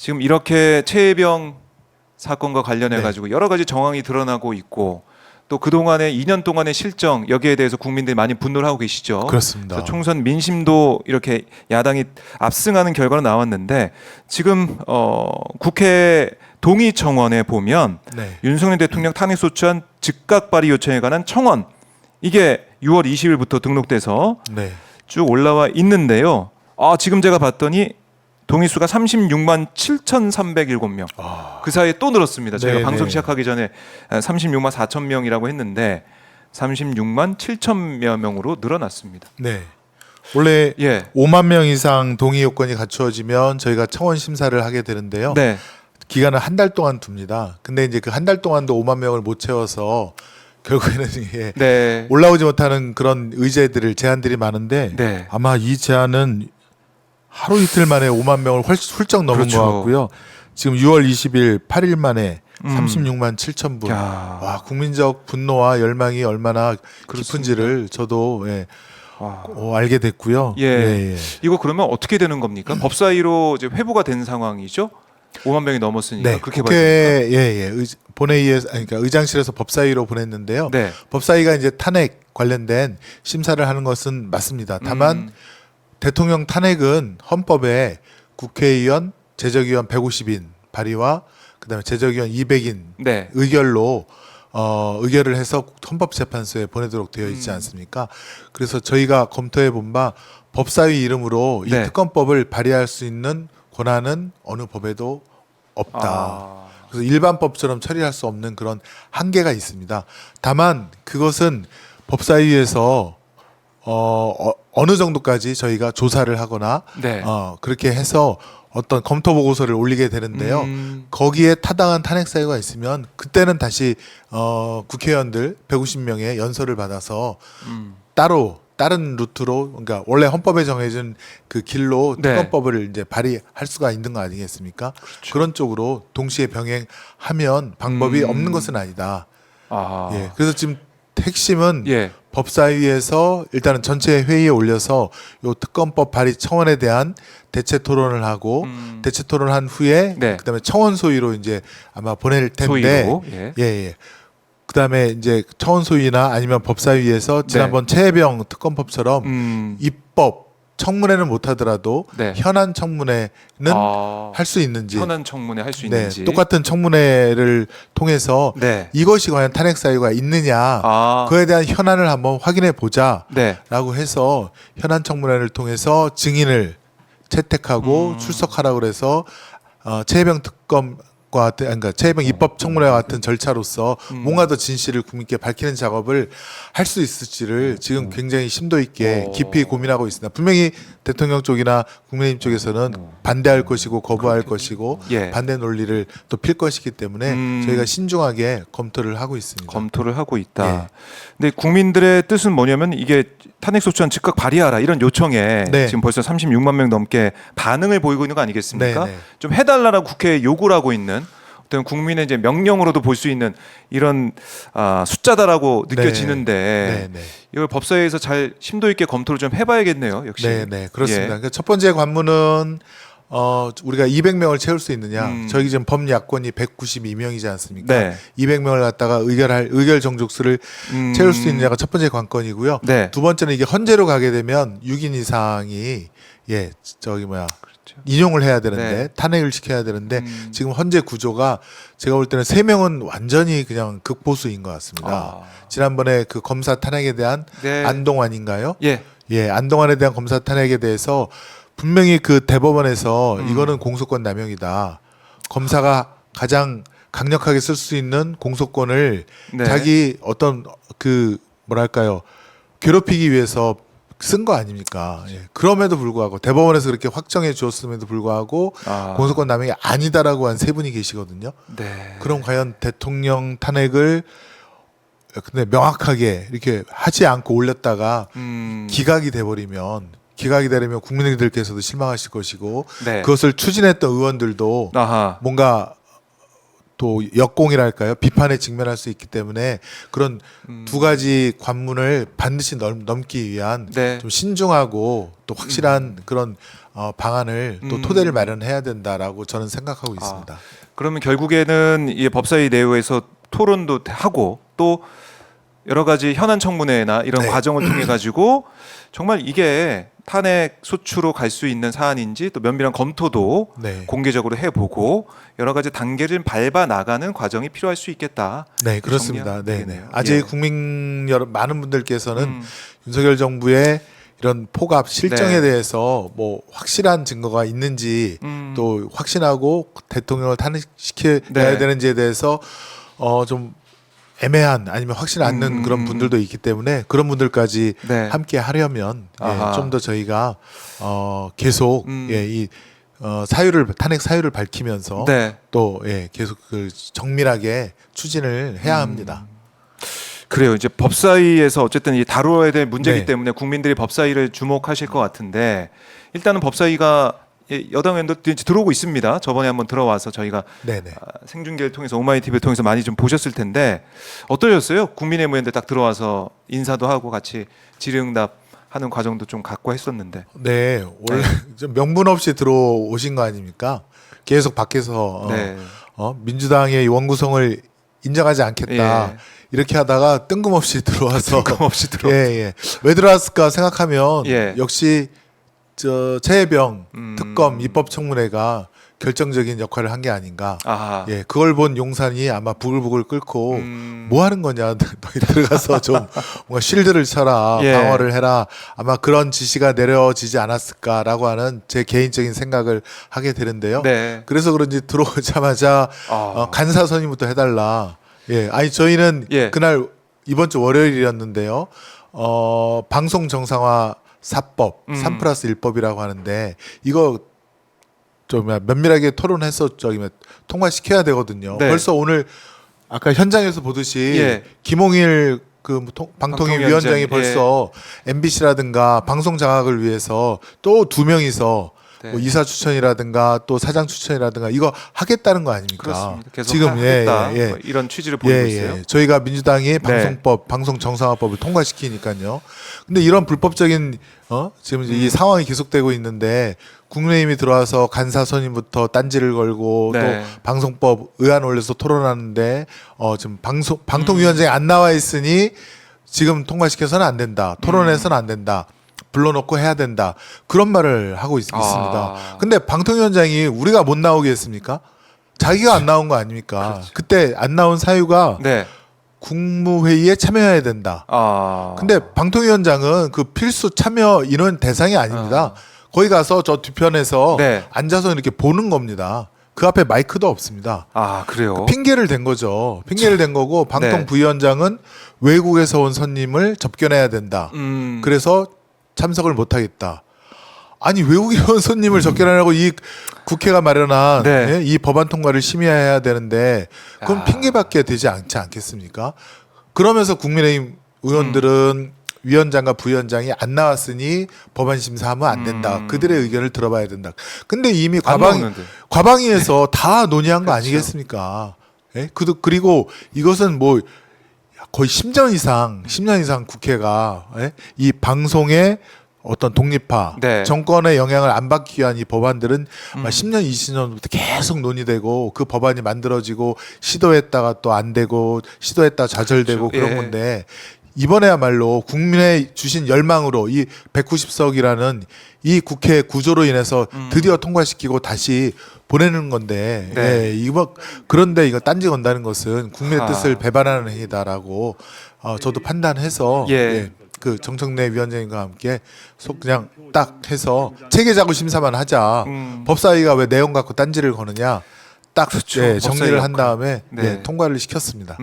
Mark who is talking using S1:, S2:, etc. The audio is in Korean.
S1: 지금 이렇게 최혜병 사건과 관련해 가지고 여러 가지 정황이 드러나고 있고 또 그동안의 2년 동안의 실정 여기에 대해서 국민들이 많이 분노를 하고 계시죠.
S2: 그렇습니다.
S1: 그래서 총선 민심도 이렇게 야당이 압승하는 결과가 나왔는데 지금 국회 동의청원에 보면
S2: 네.
S1: 윤석열 대통령 탄핵소추안 즉각 발의 요청에 관한 청원 이게 6월 20일부터 등록돼서
S2: 네.
S1: 쭉 올라와 있는데요. 지금 제가 봤더니 동의수가 36만 7,307명. 그 사이에 또 늘었습니다. 저희가
S2: 네,
S1: 방송
S2: 네.
S1: 시작하기 전에 36만 4천 명이라고 했는데 36만 7천여 명으로 늘어났습니다.
S2: 네. 원래
S1: 예.
S2: 5만 명 이상 동의 요건이 갖추어지면 저희가 청원 심사를 하게 되는데요.
S1: 네.
S2: 기간을 한 달 동안 둡니다. 근데 이제 그 한 달 동안도 5만 명을 못 채워서 결국에는 이게
S1: 네.
S2: 올라오지 못하는 그런 의제들을 제안들이 많은데
S1: 네.
S2: 아마 이 제안은 하루 이틀 만에 5만 명을 훌쩍 넘은
S1: 그렇죠.
S2: 것 같고요. 지금 6월 20일 8일 만에 36만 7천 분.
S1: 야.
S2: 와, 국민적 분노와 열망이 얼마나 깊은지를 저도
S1: 와.
S2: 알게 됐고요.
S1: 예. 이거 그러면 어떻게 되는 겁니까? 법사위로 이제 회부가 된 상황이죠. 5만 명이 넘었으니까
S2: 네,
S1: 그렇게
S2: 국회
S1: 봐야
S2: 본회의에서 그러니까 의장실에서 법사위로 보냈는데요.
S1: 네.
S2: 법사위가 이제 탄핵 관련된 심사를 하는 것은 맞습니다. 다만 대통령 탄핵은 헌법에 국회의원, 제적의원 150인 발의와 그다음에 제적의원 200인
S1: 네.
S2: 의결로 의결을 해서 헌법재판소에 보내도록 되어 있지 않습니까? 그래서 저희가 검토해 본 바 법사위 이름으로 이
S1: 네.
S2: 특검법을 발의할 수 있는 권한은 어느 법에도 없다. 그래서 일반법처럼 처리할 수 없는 그런 한계가 있습니다. 다만 그것은 법사위에서 어느 정도까지 저희가 조사를 하거나
S1: 네.
S2: 그렇게 해서 어떤 검토 보고서를 올리게 되는데요. 거기에 타당한 탄핵 사유가 있으면 그때는 다시 국회의원들 150명의 연설을 받아서 따로 다른 루트로 그러니까 원래 헌법에 정해진 그 길로
S1: 네.
S2: 특검법을 이제 발의할 수가 있는 거 아니겠습니까?
S1: 그렇죠.
S2: 그런 쪽으로 동시에 병행하면 방법이 없는 것은 아니다. 예. 그래서 지금 핵심은
S1: 예.
S2: 법사위에서 일단은 전체 회의에 올려서 요 특검법 발의 청원에 대한 대체 토론을 하고 대체 토론한 후에
S1: 네.
S2: 그다음에 청원 소위로 이제 아마 보낼 텐데
S1: 소위로, 예.
S2: 예. 그다음에 이제 청원 소위나 아니면 법사위에서 지난번 최혜병 특검법처럼 입법 청문회는 못 하더라도
S1: 네.
S2: 현안 청문회는 할 수 있는지
S1: 현안 청문회 할 수
S2: 네,
S1: 있는지
S2: 똑같은 청문회를 통해서
S1: 네.
S2: 이것이 과연 탄핵 사유가 있느냐 그에 대한 현안을 한번 확인해 보자라고
S1: 네.
S2: 해서 현안 청문회를 통해서 증인을 채택하고 출석하라고 그래서 최혜병 특검과 그러니까 최혜병 입법 청문회와 같은 절차로서 뭔가 더 진실을 국민께 밝히는 작업을 할 수 있을지를 지금 굉장히 심도 있게 깊이 고민하고 있습니다. 분명히 대통령 쪽이나 국민의힘 쪽에서는 반대할 것이고 거부할 것이고
S1: 예.
S2: 반대 논리를 또 필 것이기 때문에 저희가 신중하게 검토를 하고 있습니다.
S1: 검토를 하고 있다.
S2: 예.
S1: 근데 국민들의 뜻은 뭐냐면 이게 탄핵소추안 즉각 발의하라 이런 요청에
S2: 네.
S1: 지금 벌써 36만 명 넘게 반응을 보이고 있는 거 아니겠습니까?
S2: 네, 네.
S1: 좀 해달라고 국회에 요구를 하고 있는 어떤 국민의 이제 명령으로도 볼 수 있는 이런 숫자다라고 느껴지는데
S2: 네, 네.
S1: 이걸 법사위에서 잘 심도 있게 검토를 좀 해봐야겠네요. 역시.
S2: 네, 그렇습니다.
S1: 예.
S2: 그러니까 첫 번째 관문은 우리가 200명을 채울 수 있느냐. 저희 지금 범야권이 192명이지 않습니까?
S1: 네.
S2: 200명을 갖다가 의결 정족수를 채울 수 있느냐가 첫 번째 관건이고요.
S1: 네.
S2: 두 번째는 이게 헌재로 가게 되면 6인 이상이 인용을 해야 되는데
S1: 네.
S2: 탄핵을 시켜야 되는데 지금 헌재 구조가 제가 볼 때는 3명은 완전히 그냥 극보수인 것 같습니다. 지난번에 그 검사 탄핵에 대한
S1: 네.
S2: 안동환인가요?
S1: 예.
S2: 예, 안동환에 대한 검사 탄핵에 대해서 분명히 그 대법원에서 이거는 공소권 남용이다. 검사가 가장 강력하게 쓸 수 있는 공소권을
S1: 네.
S2: 자기 어떤 그 뭐랄까요 괴롭히기 위해서 쓴 거 아닙니까? 예. 그럼에도 불구하고 대법원에서 그렇게 확정해 주었음에도 불구하고 공소권 남용이 아니다라고 한 세 분이 계시거든요.
S1: 네.
S2: 그럼 과연 대통령 탄핵을 근데 명확하게 이렇게 하지 않고 올렸다가 기각이 돼버리면 국민들께서도 실망하실 것이고
S1: 네.
S2: 그것을 추진했던 의원들도
S1: 아하.
S2: 뭔가 또 역공이랄까요? 비판에 직면할 수 있기 때문에 그런 두 가지 관문을 반드시 넘기 위한
S1: 네.
S2: 좀 신중하고 또 확실한 그런 방안을 또 토대를 마련해야 된다라고 저는 생각하고 있습니다.
S1: 그러면 결국에는 이 법사위 내부에서 토론도 하고 또 여러 가지 현안 청문회나 이런
S2: 네.
S1: 과정을 통해 가지고 정말 이게 탄핵 소추로 갈 수 있는 사안인지 또 면밀한 검토도
S2: 네.
S1: 공개적으로 해보고 여러 가지 단계를 밟아 나가는 과정이 필요할 수 있겠다.
S2: 네, 그렇습니다.
S1: 정리하면
S2: 네, 네.
S1: 되겠네요.
S2: 아직
S1: 예.
S2: 국민 많은 분들께서는
S1: 음.
S2: 윤석열 정부의 이런 포갑 실정에
S1: 네.
S2: 대해서 뭐 확실한 증거가 있는지 또 확신하고 대통령을 탄핵시켜야
S1: 네.
S2: 되는지에 대해서 좀 애매한 아니면 확실 않는 그런 분들도 있기 때문에 그런 분들까지
S1: 네.
S2: 함께 하려면
S1: 아하.
S2: 좀 더 저희가 계속 이 탄핵 사유를 밝히면서
S1: 네.
S2: 또 계속 그 정밀하게 추진을 해야 합니다.
S1: 그래요. 이제 법사위에서 어쨌든 이 다뤄야 될 문제이기
S2: 네.
S1: 때문에 국민들이 법사위를 주목하실 것 같은데 일단은 법사위가 여당 의원들 이제 들어오고 있습니다. 저번에 한번 들어와서 저희가
S2: 네네.
S1: 생중계를 통해서 오마이 TV를 통해서 많이 좀 보셨을 텐데 어떠셨어요? 국민의힘 의원들 딱 들어와서 인사도 하고 같이 질의응답 하는 과정도 좀 갖고 했었는데.
S2: 네, 원래 좀 명분 없이 들어오신 거 아닙니까? 계속 밖에서
S1: 네.
S2: 민주당의 원구성을 인정하지 않겠다
S1: 예.
S2: 이렇게 하다가 뜬금없이 들어와서
S1: 뜬금없이 들어왔죠.
S2: 예. 왜 들어왔을까 생각하면
S1: 예.
S2: 역시 최혜병
S1: 음.
S2: 특검 입법청문회가 결정적인 역할을 한 게 아닌가.
S1: 아하.
S2: 예, 그걸 본 용산이 아마 부글부글 끓고
S1: 음.
S2: 뭐 하는 거냐, 너희 들어가서 좀 뭔가 쉴드를 쳐라,
S1: 예.
S2: 방어를 해라. 아마 그런 지시가 내려지지 않았을까라고 하는 제 개인적인 생각을 하게 되는데요.
S1: 네.
S2: 그래서 그런지 들어오자마자 간사 선임부터 해달라. 예, 아니 저희는
S1: 예.
S2: 그날 이번 주 월요일이었는데요. 방송 정상화 4법, 3+1법이라고 하는데 이거 좀 면밀하게 토론해서 통과시켜야 되거든요.
S1: 네.
S2: 벌써 오늘 아까 현장에서 보듯이
S1: 예.
S2: 김홍일 방통위원장이
S1: 예.
S2: 벌써 MBC라든가 방송 장악을 위해서 또 두 명이서
S1: 네.
S2: 뭐 이사 추천이라든가 또 사장 추천이라든가 이거 하겠다는 거 아닙니까?
S1: 그렇습니다. 계속
S2: 지금
S1: 하겠다. 뭐 이런 취지를 보이고 있어요.
S2: 저희가 민주당이 방송법, 방송 정상화법을 통과시키니까요. 근데 이런 불법적인 지금 이 상황이 계속되고 있는데 국민의힘이 들어와서 간사 선임부터 딴지를 걸고
S1: 네.
S2: 또 방송법 의안 올려서 토론하는데 지금 방통위원장이 안 나와 있으니 지금 통과시켜서는 안 된다. 토론해서는 안 된다. 불러놓고 해야 된다. 그런 말을 하고 있습니다. 근데 방통위원장이 우리가 못 나오게 했습니까? 자기가 안 나온 거 아닙니까?
S1: 그렇죠.
S2: 그때 안 나온 사유가
S1: 네.
S2: 국무회의에 참여해야 된다. 근데 방통위원장은 그 필수 참여 인원 대상이 아닙니다. 거기 가서 저 뒤편에서
S1: 네.
S2: 앉아서 이렇게 보는 겁니다. 그 앞에 마이크도 없습니다.
S1: 그래요.
S2: 핑계를 댄 거죠. 핑계를 댄 거고 방통
S1: 네.
S2: 부위원장은 외국에서 온 손님을 접견해야 된다. 그래서 참석을 못 하겠다. 아니 외국에 온 손님을 접견하려고 이 국회가 마련한
S1: 네.
S2: 이 법안 통과를 심의해야 되는데 그건 핑계밖에 되지 않지 않겠습니까? 그러면서 국민의힘 의원들은 위원장과 부위원장이 안 나왔으니 법안 심사하면 안 된다. 그들의 의견을 들어봐야 된다. 근데 이미
S1: 나오는데.
S2: 과방위에서 다 논의한 거
S1: 그렇죠.
S2: 아니겠습니까? 예? 그리고 이것은 뭐 거의 10년 이상 국회가 이 방송의 어떤 독립화,
S1: 네.
S2: 정권의 영향을 안 받기 위한 이 법안들은 10년, 20년부터 계속 논의되고 그 법안이 만들어지고 시도했다가 또 안 되고 시도했다가 좌절되고
S1: 그렇죠.
S2: 그런
S1: 예.
S2: 건데 이번에야말로 국민의 주신 열망으로 이 190석이라는 이 국회 구조로 인해서 드디어 통과시키고 다시 보내는 건데
S1: 네.
S2: 그런데 이거 딴지 건다는 것은 국민의
S1: 아하.
S2: 뜻을 배반하는 행위다라고 저도 판단해서
S1: 예.
S2: 그 정청래 위원장님과 함께 그냥 딱 해서 체계자구 심사만 하자. 법사위가 왜 내용 갖고 딴지를 거느냐. 딱
S1: 그렇죠.
S2: 정리를
S1: 법사위
S2: 한 다음에
S1: 네.
S2: 통과를 시켰습니다.